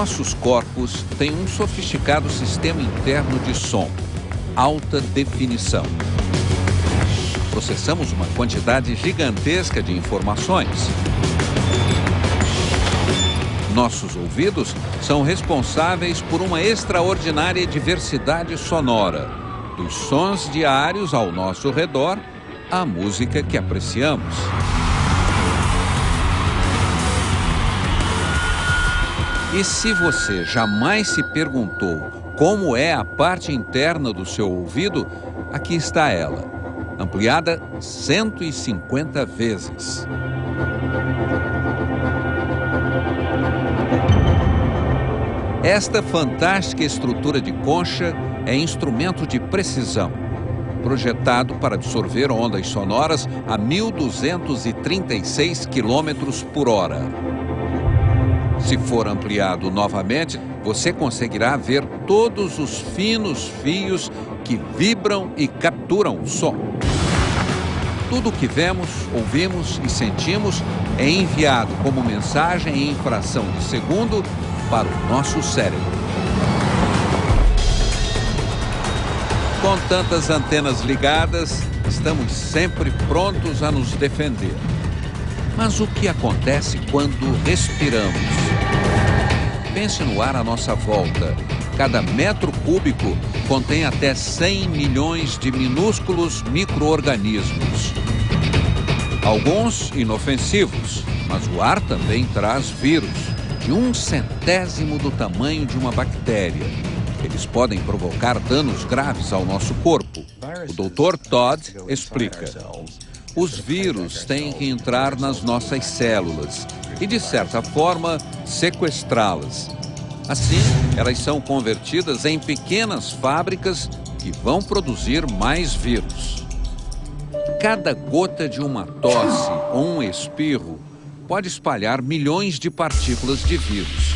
Nossos corpos têm um sofisticado sistema interno de som, alta definição. Processamos uma quantidade gigantesca de informações. Nossos ouvidos são responsáveis por uma extraordinária diversidade sonora, dos sons diários ao nosso redor à música que apreciamos. E se você jamais se perguntou como é a parte interna do seu ouvido, aqui está ela, ampliada 150 vezes. Esta fantástica estrutura de concha é instrumento de precisão, projetado para absorver ondas sonoras a 1.236 km/h. Se for ampliado novamente, você conseguirá ver todos os finos fios que vibram e capturam o som. Tudo o que vemos, ouvimos e sentimos é enviado como mensagem em fração de segundo para o nosso cérebro. Com tantas antenas ligadas, estamos sempre prontos a nos defender. Mas o que acontece quando respiramos? Pense no ar à nossa volta. Cada metro cúbico contém até 100 milhões de minúsculos micro-organismos. Alguns inofensivos, mas o ar também traz vírus, de 1/100º do tamanho de uma bactéria. Eles podem provocar danos graves ao nosso corpo. O Dr. Todd explica. Os vírus têm que entrar nas nossas células e, de certa forma, sequestrá-las. Assim, elas são convertidas em pequenas fábricas que vão produzir mais vírus. Cada gota de uma tosse ou um espirro pode espalhar milhões de partículas de vírus.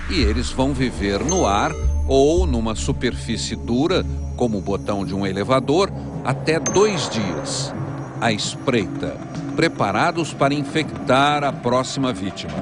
E eles vão viver no ar ou numa superfície dura, como o botão de um elevador, até 2 dias. À espreita, preparados para infectar a próxima vítima.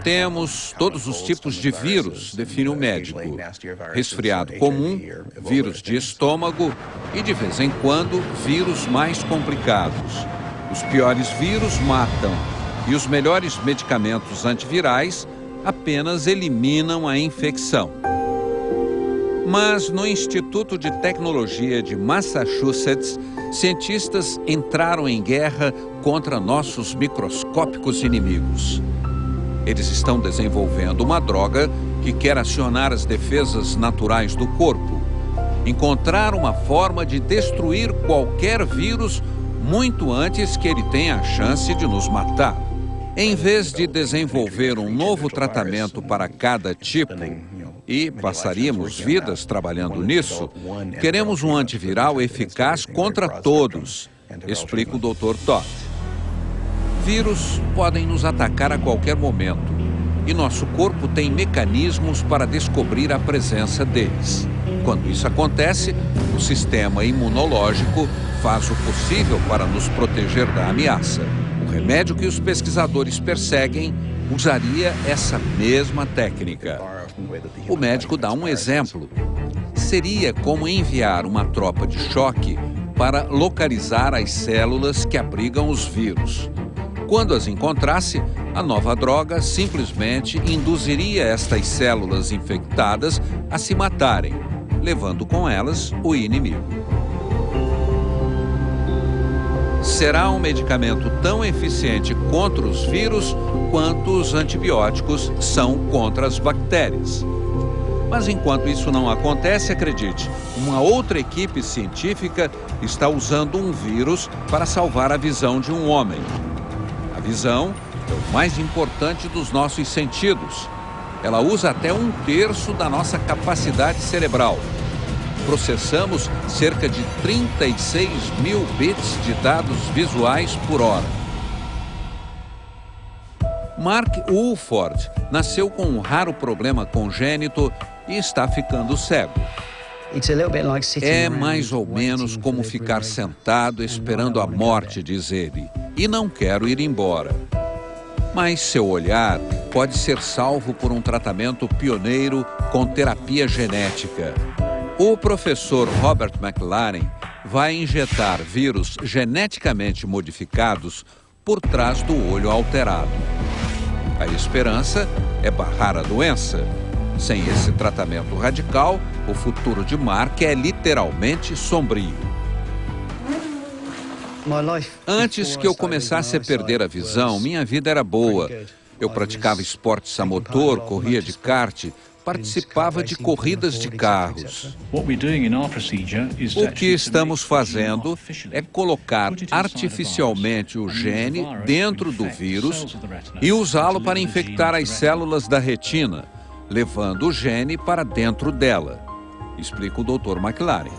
Temos todos os tipos de vírus, define o médico. Resfriado comum, vírus de estômago e, de vez em quando, vírus mais complicados. Os piores vírus matam e os melhores medicamentos antivirais apenas eliminam a infecção. Mas no Instituto de Tecnologia de Massachusetts, cientistas entraram em guerra contra nossos microscópicos inimigos. Eles estão desenvolvendo uma droga que quer acionar as defesas naturais do corpo, encontrar uma forma de destruir qualquer vírus muito antes que ele tenha a chance de nos matar. Em vez de desenvolver um novo tratamento para cada tipo, e passaríamos vidas trabalhando nisso, queremos um antiviral eficaz contra todos, explica o Dr. Todd. Vírus podem nos atacar a qualquer momento, e nosso corpo tem mecanismos para descobrir a presença deles. Quando isso acontece, o sistema imunológico faz o possível para nos proteger da ameaça. O remédio que os pesquisadores perseguem usaria essa mesma técnica. O médico dá um exemplo. Seria como enviar uma tropa de choque para localizar as células que abrigam os vírus. Quando as encontrasse, a nova droga simplesmente induziria estas células infectadas a se matarem, levando com elas o inimigo. Será um medicamento tão eficiente contra os vírus quanto os antibióticos são contra as bactérias. Mas enquanto isso não acontece, acredite, uma outra equipe científica está usando um vírus para salvar a visão de um homem. A visão é o mais importante dos nossos sentidos. Ela usa até 1/3 da nossa capacidade cerebral. Processamos cerca de 36 mil bits de dados visuais por hora. Mark Woolford nasceu com um raro problema congênito e está ficando cego. É mais ou menos como ficar sentado esperando a morte, diz ele, e não quero ir embora. Mas seu olhar pode ser salvo por um tratamento pioneiro com terapia genética. O professor Robert McLaren vai injetar vírus geneticamente modificados por trás do olho alterado. A esperança é barrar a doença. Sem esse tratamento radical, o futuro de Mark é literalmente sombrio. Antes que eu começasse a perder a visão, minha vida era boa. Eu praticava esportes a motor, corria de kart, participava de corridas de carros. O que estamos fazendo é colocar artificialmente o gene dentro do vírus e usá-lo para infectar as células da retina, levando o gene para dentro dela, explica o Dr. McLaren.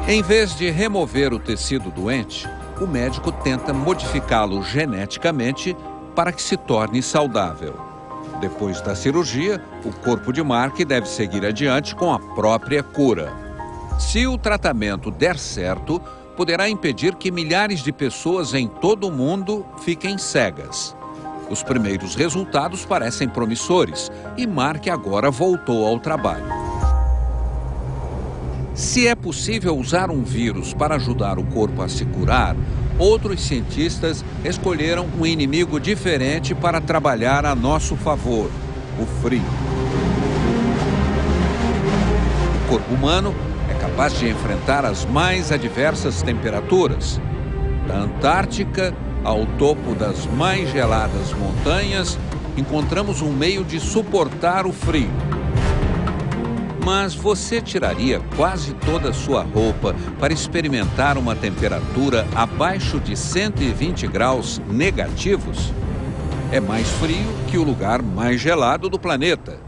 Em vez de remover o tecido doente, o médico tenta modificá-lo geneticamente para que se torne saudável. Depois da cirurgia, o corpo de Mark deve seguir adiante com a própria cura. Se o tratamento der certo, poderá impedir que milhares de pessoas em todo o mundo fiquem cegas. Os primeiros resultados parecem promissores e Mark agora voltou ao trabalho. Se é possível usar um vírus para ajudar o corpo a se curar, outros cientistas escolheram um inimigo diferente para trabalhar a nosso favor: o frio. O corpo humano é capaz de enfrentar as mais adversas temperaturas. Da Antártica ao topo das mais geladas montanhas, encontramos um meio de suportar o frio. Mas você tiraria quase toda a sua roupa para experimentar uma temperatura abaixo de 120 graus negativos? É mais frio que o lugar mais gelado do planeta.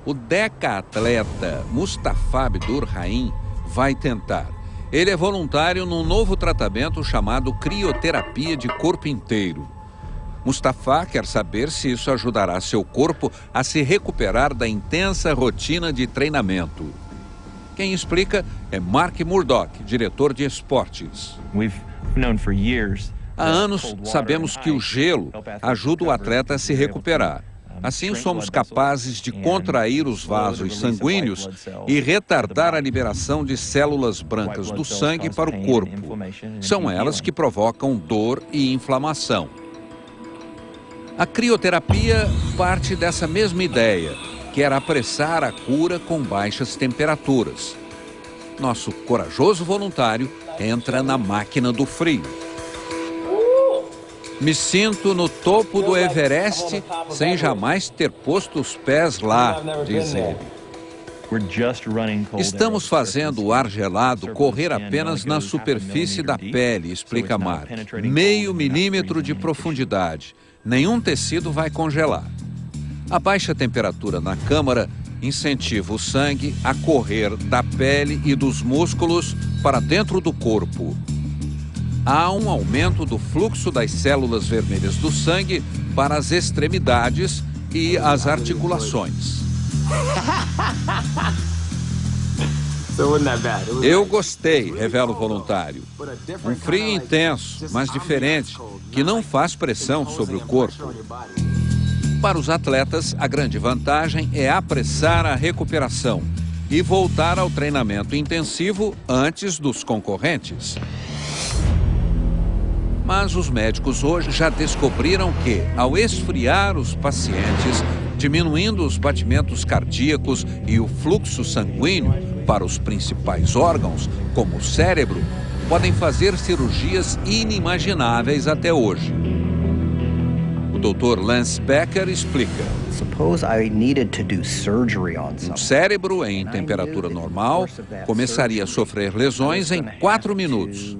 O deca-atleta Mustafa Abdur-Rahim vai tentar. Ele é voluntário num novo tratamento chamado crioterapia de corpo inteiro. Mustafa quer saber se isso ajudará seu corpo a se recuperar da intensa rotina de treinamento. Quem explica é Mark Murdoch, diretor de esportes. Há anos sabemos que o gelo ajuda o atleta a se recuperar. Assim, somos capazes de contrair os vasos sanguíneos e retardar a liberação de células brancas do sangue para o corpo. São elas que provocam dor e inflamação. A crioterapia parte dessa mesma ideia, que era apressar a cura com baixas temperaturas. Nosso corajoso voluntário entra na máquina do frio. Me sinto no topo do Everest sem jamais ter posto os pés lá, diz ele. Estamos fazendo o ar gelado correr apenas na superfície da pele, explica Mark. Meio milímetro de profundidade. Nenhum tecido vai congelar. A baixa temperatura na câmara incentiva o sangue a correr da pele e dos músculos para dentro do corpo. Há um aumento do fluxo das células vermelhas do sangue para as extremidades e as articulações. Eu gostei, revela o voluntário. Um frio intenso, mas diferente, que não faz pressão sobre o corpo. Para os atletas, a grande vantagem é apressar a recuperação e voltar ao treinamento intensivo antes dos concorrentes. Mas os médicos hoje já descobriram que, ao esfriar os pacientes, diminuindo os batimentos cardíacos e o fluxo sanguíneo para os principais órgãos, como o cérebro, podem fazer cirurgias inimagináveis até hoje. O Dr. Lance Becker explica. Um cérebro em temperatura normal começaria a sofrer lesões em 4 minutos.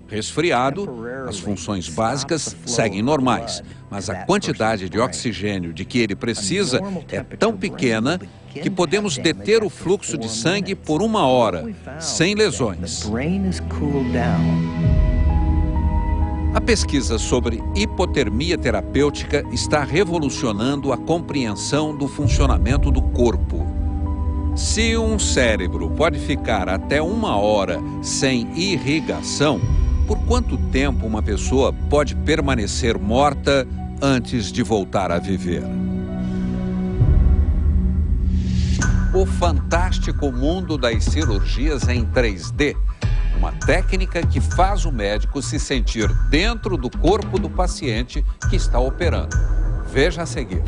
Resfriado, as funções básicas seguem normais, mas a quantidade de oxigênio de que ele precisa é tão pequena que podemos deter o fluxo de sangue por 1 hora, sem lesões. A pesquisa sobre hipotermia terapêutica está revolucionando a compreensão do funcionamento do corpo. Se um cérebro pode ficar até 1 hora sem irrigação, por quanto tempo uma pessoa pode permanecer morta antes de voltar a viver. O fantástico mundo das cirurgias em 3D. Uma técnica que faz o médico se sentir dentro do corpo do paciente que está operando. Veja a seguir.